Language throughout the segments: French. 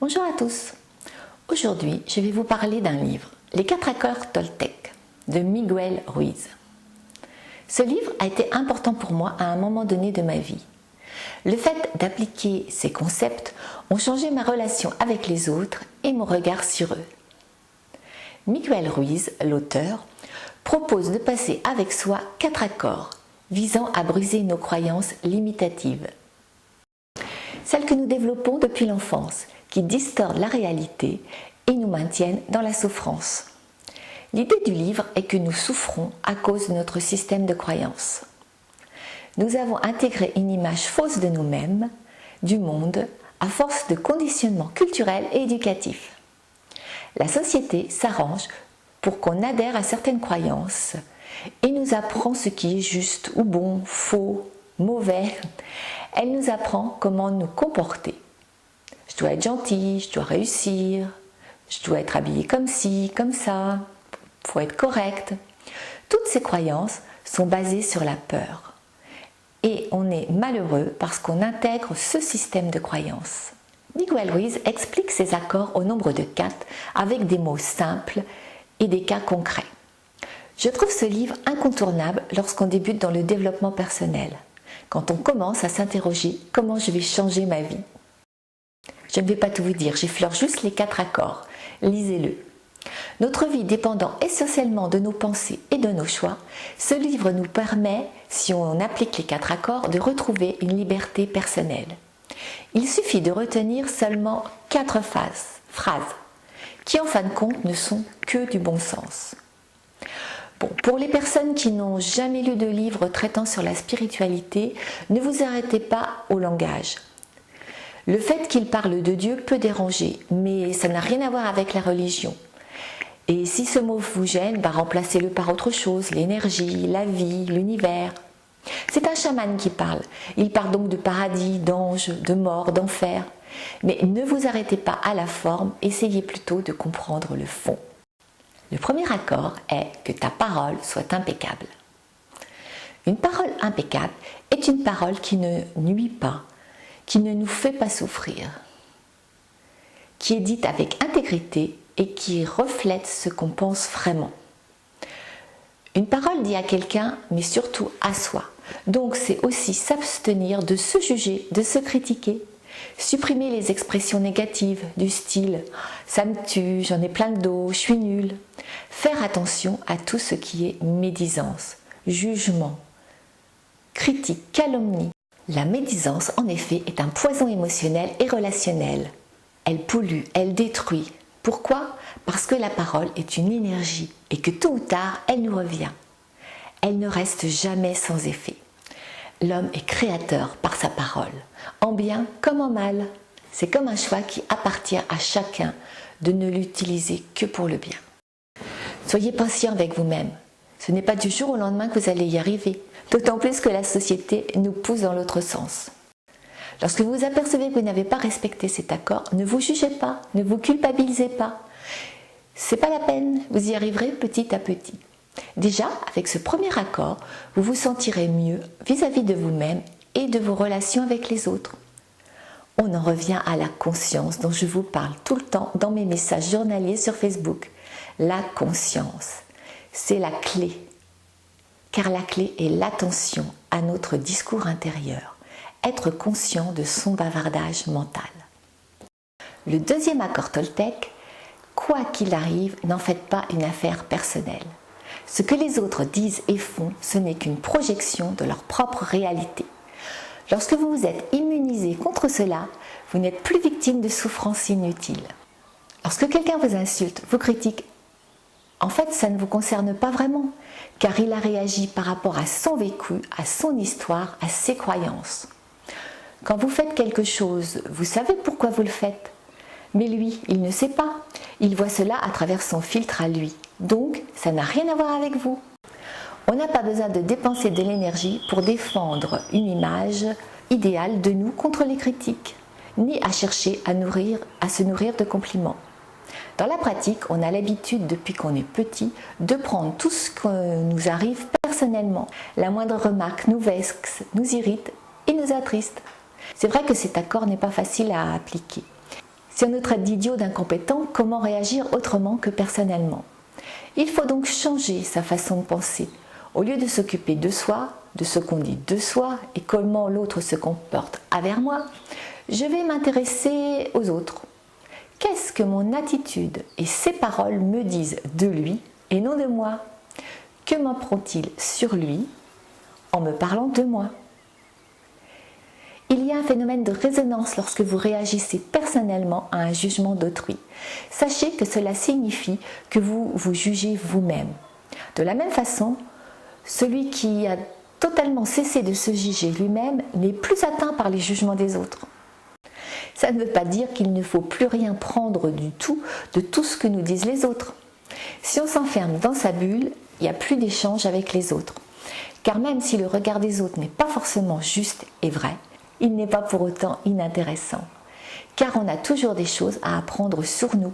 Bonjour à tous. Aujourd'hui, je vais vous parler d'un livre, Les 4 accords Toltec, de Miguel Ruiz. Ce livre a été important pour moi à un moment donné de ma vie. Le fait d'appliquer ces concepts ont changé ma relation avec les autres et mon regard sur eux. Miguel Ruiz, l'auteur, propose de passer avec soi 4 accords visant à briser nos croyances limitatives. Celles que nous développons depuis l'enfance, qui distordent la réalité et nous maintiennent dans la souffrance. L'idée du livre est que nous souffrons à cause de notre système de croyances. Nous avons intégré une image fausse de nous-mêmes, du monde, à force de conditionnement culturel et éducatif. La société s'arrange pour qu'on adhère à certaines croyances et nous apprend ce qui est juste ou bon, faux, mauvais. Elle nous apprend comment nous comporter. Je dois être gentil, je dois réussir, je dois être habillé comme ci, comme ça, il faut être correct. Toutes ces croyances sont basées sur la peur. Et on est malheureux parce qu'on intègre ce système de croyances. Miguel Ruiz explique ces accords au nombre de 4 avec des mots simples et des cas concrets. Je trouve ce livre incontournable lorsqu'on débute dans le développement personnel, quand on commence à s'interroger comment je vais changer ma vie. Je ne vais pas tout vous dire, j'effleure juste les 4 accords. Lisez-le. Notre vie dépendant essentiellement de nos pensées et de nos choix, ce livre nous permet, si on applique les 4 accords, de retrouver une liberté personnelle. Il suffit de retenir seulement 4 phrases, qui en fin de compte ne sont que du bon sens. Bon, pour les personnes qui n'ont jamais lu de livre traitant sur la spiritualité, ne vous arrêtez pas au langage. Le fait qu'il parle de Dieu peut déranger, mais ça n'a rien à voir avec la religion. Et si ce mot vous gêne, remplacez-le par autre chose, l'énergie, la vie, l'univers. C'est un chaman qui parle. Il parle donc de paradis, d'anges, de mort, d'enfer. Mais ne vous arrêtez pas à la forme, essayez plutôt de comprendre le fond. Le premier accord est que ta parole soit impeccable. Une parole impeccable est une parole qui ne nuit pas, qui ne nous fait pas souffrir, qui est dite avec intégrité et qui reflète ce qu'on pense vraiment. Une parole dit à quelqu'un, mais surtout à soi. Donc c'est aussi s'abstenir de se juger, de se critiquer. Supprimer les expressions négatives du style « ça me tue, j'en ai plein le dos, je suis nul ». Faire attention à tout ce qui est médisance, jugement, critique, calomnie. La médisance, en effet, est un poison émotionnel et relationnel. Elle pollue, elle détruit. Pourquoi? Parce que la parole est une énergie et que tôt ou tard, elle nous revient. Elle ne reste jamais sans effet. L'homme est créateur par sa parole, en bien comme en mal. C'est comme un choix qui appartient à chacun de ne l'utiliser que pour le bien. Soyez patient avec vous-même. Ce n'est pas du jour au lendemain que vous allez y arriver, d'autant plus que la société nous pousse dans l'autre sens. Lorsque vous vous apercevez que vous n'avez pas respecté cet accord, ne vous jugez pas, ne vous culpabilisez pas. C'est pas la peine, vous y arriverez petit à petit. Déjà, avec ce premier accord, vous vous sentirez mieux vis-à-vis de vous-même et de vos relations avec les autres. On en revient à la conscience dont je vous parle tout le temps dans mes messages journaliers sur Facebook. La conscience, c'est la clé, car la clé est l'attention à notre discours intérieur, être conscient de son bavardage mental. Le deuxième accord Toltec, quoi qu'il arrive, n'en faites pas une affaire personnelle. Ce que les autres disent et font, ce n'est qu'une projection de leur propre réalité. Lorsque vous vous êtes immunisé contre cela, vous n'êtes plus victime de souffrances inutiles. Lorsque quelqu'un vous insulte, vous critique, en fait, ça ne vous concerne pas vraiment, car il a réagi par rapport à son vécu, à son histoire, à ses croyances. Quand vous faites quelque chose, vous savez pourquoi vous le faites. Mais lui, il ne sait pas. Il voit cela à travers son filtre à lui. Donc, ça n'a rien à voir avec vous. On n'a pas besoin de dépenser de l'énergie pour défendre une image idéale de nous contre les critiques, ni à chercher à se nourrir de compliments. Dans la pratique, on a l'habitude depuis qu'on est petit de prendre tout ce qui nous arrive personnellement. La moindre remarque nous vexe, nous irrite et nous attriste. C'est vrai que cet accord n'est pas facile à appliquer. Si on nous traite d'idiot, d'incompétent, comment réagir autrement que personnellement? Il faut donc changer sa façon de penser. Au lieu de s'occuper de soi, de ce qu'on dit de soi et comment l'autre se comporte envers moi, je vais m'intéresser aux autres. Qu'est-ce que mon attitude et ses paroles me disent de lui et non de moi? Que m'apprend-il sur lui en me parlant de moi? Il y a un phénomène de résonance lorsque vous réagissez personnellement à un jugement d'autrui. Sachez que cela signifie que vous vous jugez vous-même. De la même façon, celui qui a totalement cessé de se juger lui-même n'est plus atteint par les jugements des autres. Ça ne veut pas dire qu'il ne faut plus rien prendre du tout de tout ce que nous disent les autres. Si on s'enferme dans sa bulle, il n'y a plus d'échange avec les autres. Car même si le regard des autres n'est pas forcément juste et vrai, il n'est pas pour autant inintéressant. Car on a toujours des choses à apprendre sur nous.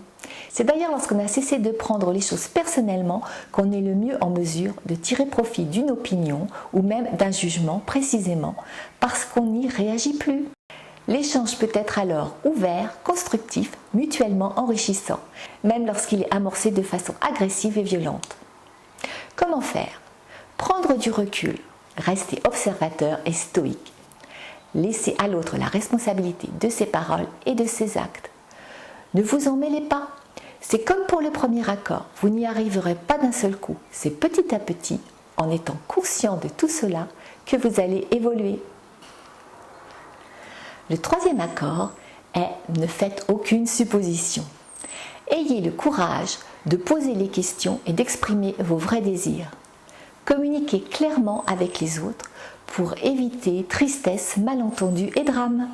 C'est d'ailleurs lorsqu'on a cessé de prendre les choses personnellement qu'on est le mieux en mesure de tirer profit d'une opinion ou même d'un jugement précisément parce qu'on n'y réagit plus. L'échange peut être alors ouvert, constructif, mutuellement enrichissant, même lorsqu'il est amorcé de façon agressive et violente. Comment faire? Prendre du recul, rester observateur et stoïque. Laissez à l'autre la responsabilité de ses paroles et de ses actes. Ne vous en mêlez pas. C'est comme pour le premier accord, vous n'y arriverez pas d'un seul coup. C'est petit à petit, en étant conscient de tout cela, que vous allez évoluer. Le troisième accord est ne faites aucune supposition. Ayez le courage de poser les questions et d'exprimer vos vrais désirs. Communiquez clairement avec les autres pour éviter tristesse, malentendus et drames.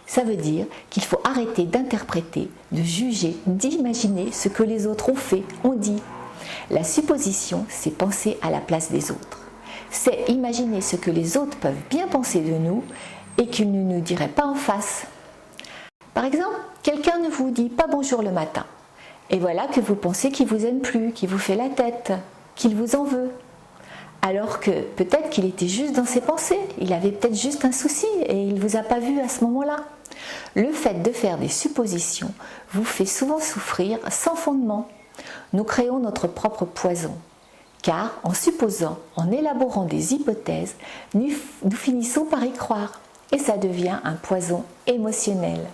Ça veut dire qu'il faut arrêter d'interpréter, de juger, d'imaginer ce que les autres ont fait, ont dit. La supposition, c'est penser à la place des autres. C'est imaginer ce que les autres peuvent bien penser de nous et qu'ils ne nous diraient pas en face. Par exemple, quelqu'un ne vous dit pas bonjour le matin. Et voilà que vous pensez qu'il vous aime plus, qu'il vous fait la tête, qu'il vous en veut. Alors que peut-être qu'il était juste dans ses pensées, il avait peut-être juste un souci et il ne vous a pas vu à ce moment-là. Le fait de faire des suppositions vous fait souvent souffrir sans fondement. Nous créons notre propre poison. Car en supposant, en élaborant des hypothèses, nous finissons par y croire. Et ça devient un poison émotionnel.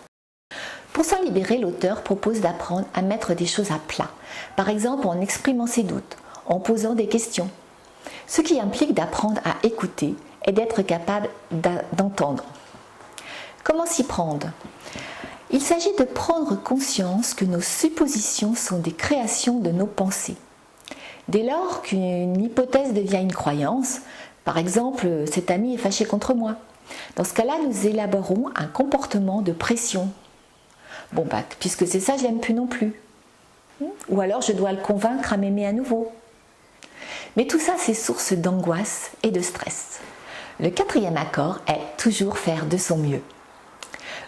Pour s'en libérer, l'auteur propose d'apprendre à mettre des choses à plat. Par exemple en exprimant ses doutes, en posant des questions. Ce qui implique d'apprendre à écouter et d'être capable d'entendre. Comment s'y prendre? Il s'agit de prendre conscience que nos suppositions sont des créations de nos pensées. Dès lors qu'une hypothèse devient une croyance, par exemple, cet ami est fâché contre moi, dans ce cas-là, nous élaborons un comportement de pression. Bon, puisque c'est ça, je l'aime plus non plus. Ou alors, je dois le convaincre à m'aimer à nouveau. Mais tout ça, c'est source d'angoisse et de stress. Le quatrième accord est toujours faire de son mieux.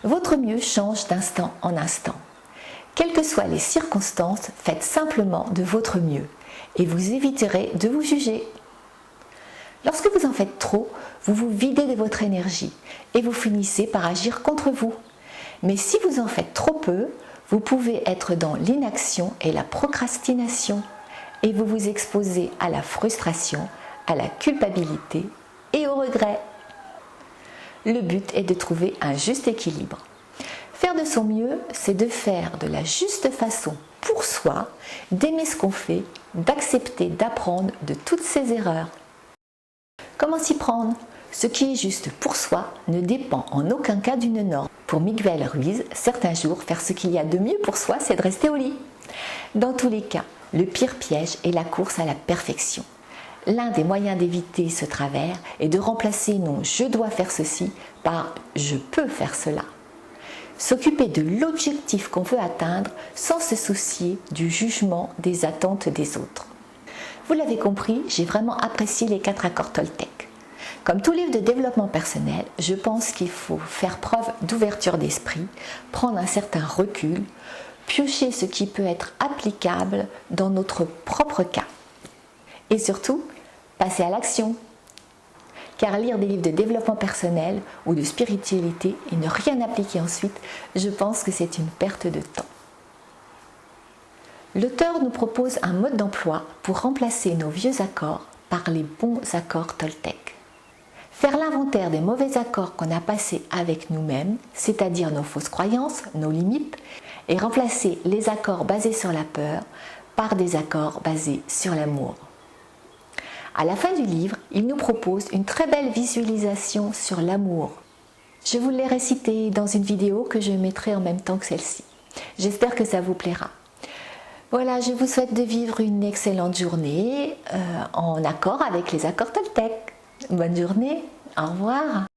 Votre mieux change d'instant en instant. Quelles que soient les circonstances, faites simplement de votre mieux et vous éviterez de vous juger. Lorsque vous en faites trop, vous vous videz de votre énergie et vous finissez par agir contre vous. Mais si vous en faites trop peu, vous pouvez être dans l'inaction et la procrastination et vous vous exposez à la frustration, à la culpabilité et au regret. Le but est de trouver un juste équilibre. Faire de son mieux, c'est de faire de la juste façon pour soi, d'aimer ce qu'on fait, d'accepter, d'apprendre de toutes ses erreurs. Comment s'y prendre? Ce qui est juste pour soi ne dépend en aucun cas d'une norme. Pour Miguel Ruiz, certains jours, faire ce qu'il y a de mieux pour soi, c'est de rester au lit. Dans tous les cas, le pire piège est la course à la perfection. L'un des moyens d'éviter ce travers est de remplacer non « je dois faire ceci » par « je peux faire cela ». S'occuper de l'objectif qu'on veut atteindre sans se soucier du jugement des attentes des autres. Vous l'avez compris, j'ai vraiment apprécié les 4 accords Toltec. Comme tout livre de développement personnel, je pense qu'il faut faire preuve d'ouverture d'esprit, prendre un certain recul, piocher ce qui peut être applicable dans notre propre cas. Et surtout, passer à l'action. car lire des livres de développement personnel ou de spiritualité et ne rien appliquer ensuite, je pense que c'est une perte de temps. L'auteur nous propose un mode d'emploi pour remplacer nos vieux accords par les bons accords Toltec. Faire l'inventaire des mauvais accords qu'on a passés avec nous-mêmes, c'est-à-dire nos fausses croyances, nos limites, et remplacer les accords basés sur la peur par des accords basés sur l'amour. À la fin du livre, il nous propose une très belle visualisation sur l'amour. Je vous l'ai récité dans une vidéo que je mettrai en même temps que celle-ci. J'espère que ça vous plaira. Voilà, je vous souhaite de vivre une excellente journée en accord avec les accords Toltec. Bonne journée, au revoir.